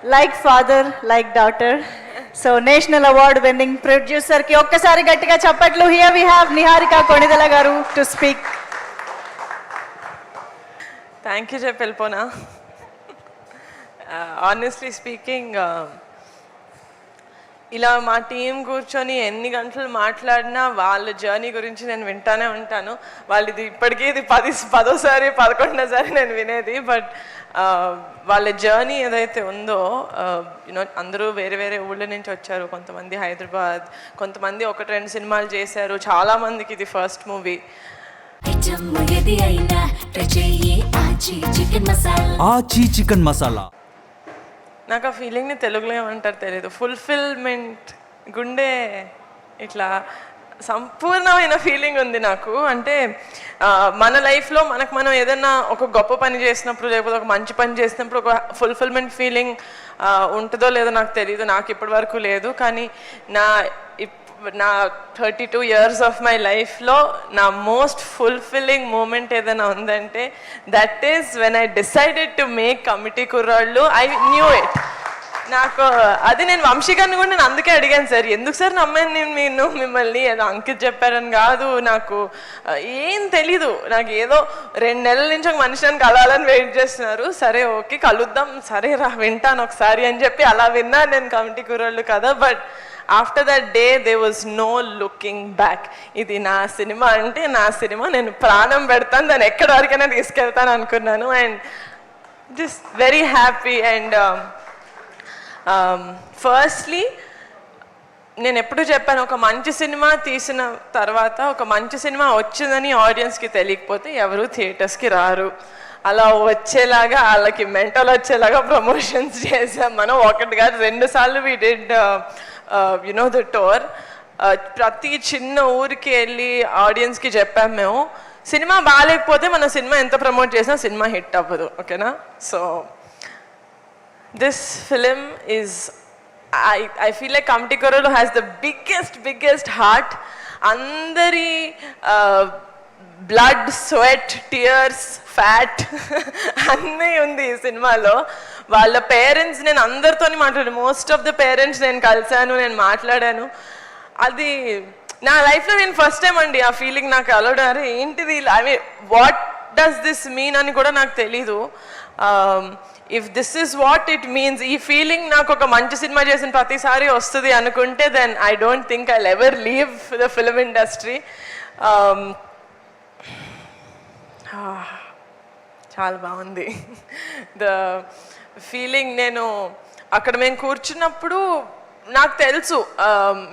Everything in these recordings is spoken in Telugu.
like father, like daughter. So national award winning producer ki okkasari gattiga chappatlu. Here we have Niharika Konidala garu to speak. Thank you, Jappelpona. Honestly speaking, ఇలా మా టీం కూర్చొని ఎన్ని గంటలు మాట్లాడినా వాళ్ళ జర్నీ గురించి నేను వింటానే ఉంటాను. వాళ్ళది ఇప్పటికీ ఇది 10వ సారి 11వ సారి నేను వినేది. బట్ వాళ్ళ జర్నీ ఏదైతే ఉందో యూనో అందరూ వేరే వేరే ఊళ్ళ నుంచి వచ్చారు. కొంతమంది హైదరాబాద్, కొంతమంది 1-2 సినిమాలు చేశారు. చాలామందికి ఇది ఫస్ట్ మూవీ. ఆచి చికెన్ మసాలా. నాకు ఆ ఫీలింగ్ని తెలుగులో ఏమంటారు తెలియదు. ఫుల్ఫిల్మెంట్, గుండె ఇట్లా సంపూర్ణమైన ఫీలింగ్ ఉంది నాకు. అంటే మన లైఫ్లో మనకు మనం ఏదైనా ఒక గొప్ప పని చేసినప్పుడు, లేకపోతే ఒక మంచి పని చేసినప్పుడు ఒక ఫుల్ఫిల్మెంట్ ఫీలింగ్ ఉంటుందో లేదో నాకు తెలియదు. నాకు ఇప్పటి వరకు లేదు. కానీ నా 32 years ఆఫ్ మై లైఫ్లో నా మోస్ట్ ఫుల్ఫిల్లింగ్ మూమెంట్ ఏదైనా ఉందంటే that is when I decided to make committee Kurrollu. I knew it. నాకు అది నేను వంశీ గారిని కూడా నేను అందుకే అడిగాను, సార్ ఎందుకు సార్ నమ్మాను నేను మిమ్మల్ని, ఏదో అంకిత్ చెప్పారని కాదు, నాకు ఏం తెలీదు. నాకు ఏదో 2 నెలల నుంచి ఒక మనిషిని కలవాలని వెయిట్ చేస్తున్నారు. సరే ఓకే కలుద్దాం, సరే రా వింటాను ఒకసారి అని చెప్పి అలా విన్నాను నేను కమిటీ కుర్రాళ్ళు కదా. But after that day they was no looking back. ఇది నా సినిమా అంటే నా సినిమా, నేను ప్రాణం పెడతాను, దాన్ని ఎక్కడి వరకైనా తీసుకెళ్తాను అనుకున్నాను. And just very happy. And firstly నేను ఎప్పుడు చెప్పాను, ఒక మంచి సినిమా తీసిన తర్వాత, ఒక మంచి సినిమా వచ్చిందని ఆడియన్స్కి తెలియకపోతే ఎవరు థియేటర్స్కి రారు. అలా వచ్చేలాగా వాళ్ళకి మెంటల్ వచ్చేలాగా ప్రమోషన్స్ చేసాం మనం. 1 కాదు 2 సార్లు we did you know the tour. ప్రతి చిన్న ఊరికి వెళ్ళి ఆడియన్స్కి చెప్పాము మేము, సినిమా బాగాలేకపోతే మన సినిమా ఎంత ప్రమోట్ చేసినా సినిమా హిట్ అవ్వదు, ఓకేనా. So this film is I feel like Comedy Korolu has the biggest heart. అందరి బ్లడ్, స్వెట్, టీయర్స్, ఫ్యాట్ అన్నీ ఉంది ఈ సినిమాలో. వాళ్ళ పేరెంట్స్, నేను అందరితో మాట్లాడాను. మోస్ట్ ఆఫ్ ద పేరెంట్స్ నేను కలిశాను, నేను మాట్లాడాను. అది నా లైఫ్లో నేను ఫస్ట్ టైం అండి ఆ ఫీలింగ్ నాకు అలవడారు. ఏంటిది, I mean what does this mean అని కూడా నాకు తెలీదు. If this is what it means, ఈ ఫీలింగ్ నాకు ఒక మంచి సినిమా చేసిన ప్రతిసారి వస్తుంది అనుకుంటే then I don't think I'll ever leave the film industry. చాలా బాగుంది ద ఫీలింగ్. నేను అక్కడ మేము కూర్చున్నప్పుడు నాకు తెలుసు,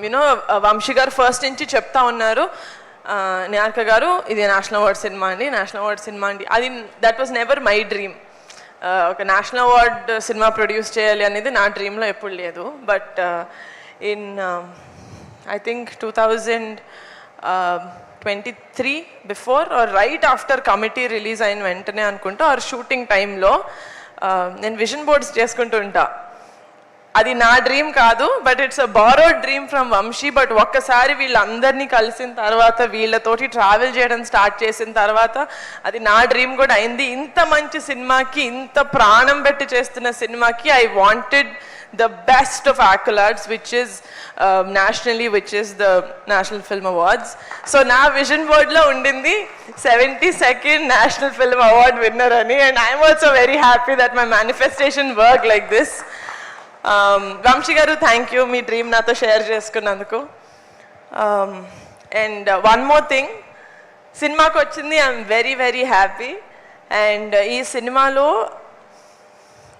యూనో వంశీ గారు ఫస్ట్ నుంచి చెప్తా ఉన్నారు, నిహారిక గారు ఇది నేషనల్ అవార్డ్ సినిమా అండి, నేషనల్ అవార్డ్ సినిమా అండి. అది that was never my dream. ఒక నేషనల్ అవార్డ్ సినిమా ప్రొడ్యూస్ చేయాలి అనేది నా డ్రీమ్లో ఎప్పుడు లేదు. But in I think 2023 before or right after committee release అయిన వెంటనే అనుకుంటా, ఆర్ షూటింగ్ టైంలో నేను విజన్ బోర్డ్స్ చేసుకుంటూ ఉంటా. అది నా డ్రీమ్ కాదు, but it's a borrowed dream from Vamsi. But ఒక్కసారి వీళ్ళందరినీ కలిసిన తర్వాత, వీళ్ళతోటి ట్రావెల్ చేయడం స్టార్ట్ చేసిన తర్వాత అది నా డ్రీమ్ కూడా అయింది. ఇంత మంచి సినిమాకి, ఇంత ప్రాణం పెట్టి చేస్తున్న సినిమాకి I wanted the best of accolades, which is nationally, which is the National Film Awards. So na vision board lo undindi 72nd National Film Award winner ani, and I am also very happy that my manifestation worked like this. Vamshi garu, thank you me dream నాతో షేర్ చేసుకున్నందుకు. And one more thing, సినిమాకి వచ్చింది, ఐఎమ్ వెరీ హ్యాపీ. అండ్ ఈ సినిమాలో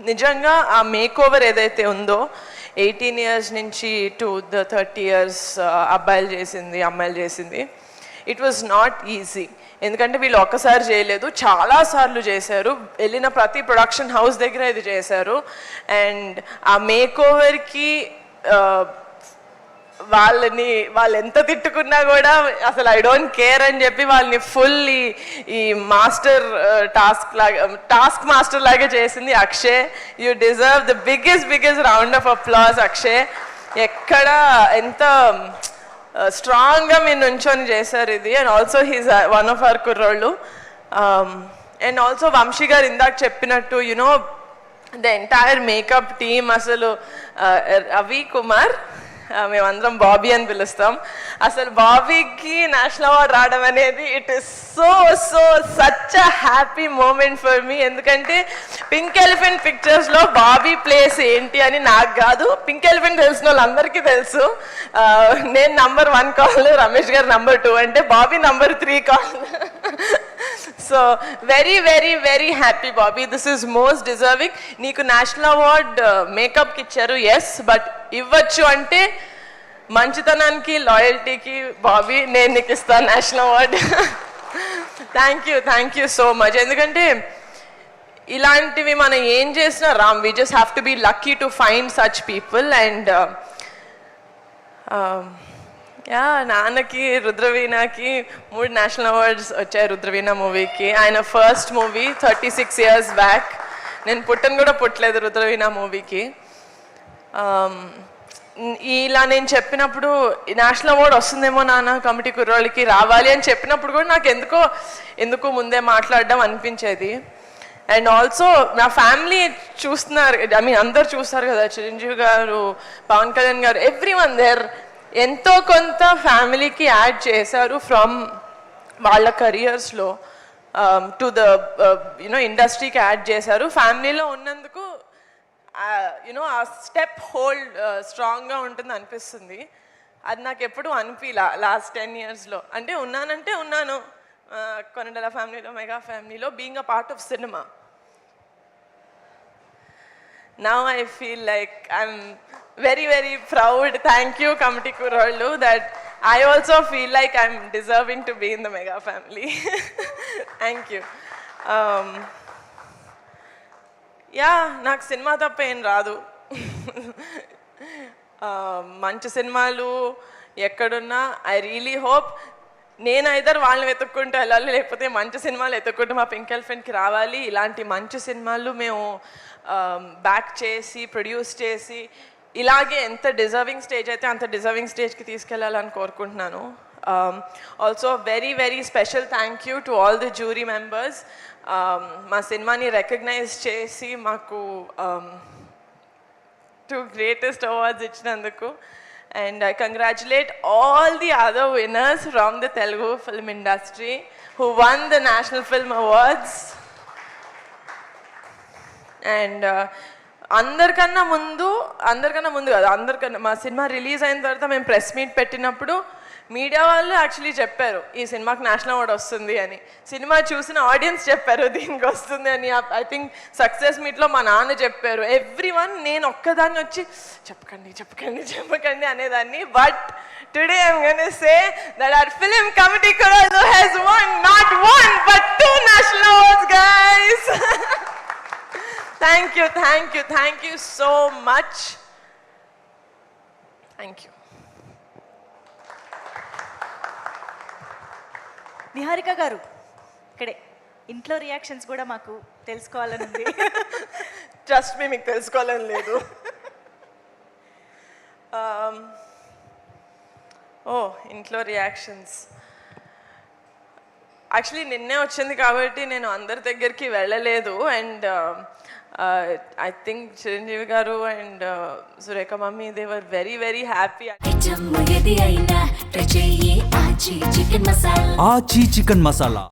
నిజంగా ఆ మేక్ ఓవర్ ఏదైతే ఉందో 18 years నుంచి టు ద 30 years అబ్బాయిలు చేసింది, అమ్మాయిలు చేసింది, ఇట్ వాజ్ నాట్ ఈజీ. ఎందుకంటే వీళ్ళు ఒక్కసారి చేయలేదు, చాలాసార్లు చేశారు. వెళ్ళిన ప్రతి ప్రొడక్షన్ హౌస్ దగ్గర ఇది చేశారు. అండ్ ఆ మేక్ ఓవర్కి వాళ్ళు ఎంత తిట్టుకున్నా కూడా అసలు ఐ డోంట్ కేర్ అని చెప్పి వాళ్ళని ఫుల్ ఈ మాస్టర్ టాస్క్ మాస్టర్ లాగా చేసింది Akshay. You deserve the biggest round of applause Akshay. ఎక్కడ ఎంత స్ట్రాంగ్గా మీరు నుంచొని చేశారు ఇది. And also he's one of our కుర్రోళ్ళు. అండ్ ఆల్సో వంశీ గారు ఇందాక చెప్పినట్టు, you know the entire makeup team అసలు రవి కుమార్ మేమందరం బాబీ అని పిలుస్తాం. అసలు బాబీకి నేషనల్ అవార్డ్ రావడం అనేది it is so so such a happy moment for me. ఎందుకంటే పింక్ ఎలిఫెంట్ పిక్చర్స్లో బాబీ ప్లేస్ ఏంటి అని నాకు కాదు, పింక్ ఎలిఫెంట్ తెలిసిన వాళ్ళందరికీ తెలుసు. నేను నంబర్ 1 కాల్, రమేష్ గారు నంబర్ 2 అంటే Bobby number 3 call. So very very very happy Bobby, this is most deserving. నీకు నేషనల్ అవార్డ్ మేకప్కి ఇచ్చారు, ఎస్, బట్ ఇవ్వచ్చు అంటే మంచితనానికి లాయల్టీకి బాబీ నేను నీకు ఇస్తాను national award. Thank you so much. ఎందుకంటే ఇలాంటివి మనం ఏం చేసినా Ram, we just have to be lucky to find such people. And ya, నాన్నకి రుద్రవీణకి 3 నేషనల్ అవార్డ్స్ వచ్చాయి రుద్రవీణ మూవీకి. ఆయన ఫస్ట్ మూవీ 36 years బ్యాక్. నేను పుట్టలేదు రుద్రవీణ మూవీకి. ఇలా నేను చెప్పినప్పుడు నేషనల్ అవార్డ్ వస్తుందేమో నాన్న కమిటీ కుర్రోళ్ళకి రావాలి అని చెప్పినప్పుడు కూడా నాకు ఎందుకు ముందే మాట్లాడడం అనిపించేది. అండ్ ఆల్సో నా ఫ్యామిలీ చూస్తున్నారు, ఐ మీన్ అందరు చూస్తారు కదా, చిరంజీవి గారు, పవన్ కళ్యాణ్ గారు, ఎవ్రీవన్ దేర్ ఎంతో కొంత ఫ్యామిలీకి యాడ్ చేశారు ఫ్రమ్ వాళ్ళ కెరియర్స్లో టు ద ఇండస్ట్రీకి యాడ్ చేశారు. ఫ్యామిలీలో ఉన్నందుకు ఆ స్టెప్ హోల్డ్ స్ట్రాంగ్గా ఉంటుంది అనిపిస్తుంది. అది నాకు ఎప్పుడు అనిపించలా లాస్ట్ 10 yearsలో. అంటే ఉన్నాను కొనిదెల ఫ్యామిలీలో, మెగా ఫ్యామిలీలో, being a part of cinema. Now I feel like I'm very very proud. Thank you Committee Kurollu, that I also feel like I'm deserving to be in the Mega family. Thank you. Yeah, నాకు సినిమా తప్ప ఏం రాదు. మంచి సినిమాలు ఎక్కడున్నా ఐ రియలీ హోప్ నేను ఐదర్ వాళ్ళని వెతుక్కుంటూ వెళ్ళాలి, లేకపోతే మంచి సినిమాలు వెతుక్కుంటూ మా పింక్ ఎలిఫెంట్కి రావాలి. ఇలాంటి మంచి సినిమాలు మేము బ్యాక్ చేసి ప్రొడ్యూస్ చేసి ఇలాగే ఎంత డిజర్వింగ్ స్టేజ్ అయితే అంత డిజర్వింగ్ స్టేజ్కి తీసుకెళ్ళాలని కోరుకుంటున్నాను. Also very very special thank you to all the jury members. మా సినిమాని రికగ్నైజ్ చేసి మాకు 2 greatest awards ఇచ్చినందుకు. And I congratulate all the other winners from the Telugu film industry who won the National Film Awards. And అందరికన్నా ముందు కాదు, మా సినిమా రిలీజ్ అయిన తర్వాత మేము ప్రెస్ మీట్ పెట్టినప్పుడు మీడియా వాళ్ళు యాక్చువల్లీ చెప్పారు ఈ సినిమాకి నేషనల్ అవార్డ్ వస్తుంది అని. సినిమా చూసిన ఆడియన్స్ చెప్పారు దీనికి వస్తుంది అని. ఐ థింక్ సక్సెస్ మీట్లో మా నాన్న చెప్పారు. ఎవ్రీవన్, నేను ఒక్కదాన్ని వచ్చి చెప్పకండి అనేదాన్ని. But today I'm gonna say that hour film committee Kurollu has won not 1 but 2 national awards, guys. Thank you so much. Thank you. Niharika గారు, ఇక్కడే ఇంట్లో రియాక్షన్స్ కూడా మాకు తెలుసుకోవాలని ఉంది. ట్రస్ట్ మీ, మీకు తెలుసుకోవాలని లేదు. ఇంట్లో రియాక్షన్స్ యాక్చువల్లీ నిన్నే వచ్చింది కాబట్టి నేను అందరి దగ్గరికి వెళ్ళలేదు. అండ్ ఐ థింక్ చిరంజీవి గారు and Surekha mummy, they were very very happy. ఆచి చికెన్ మసాలా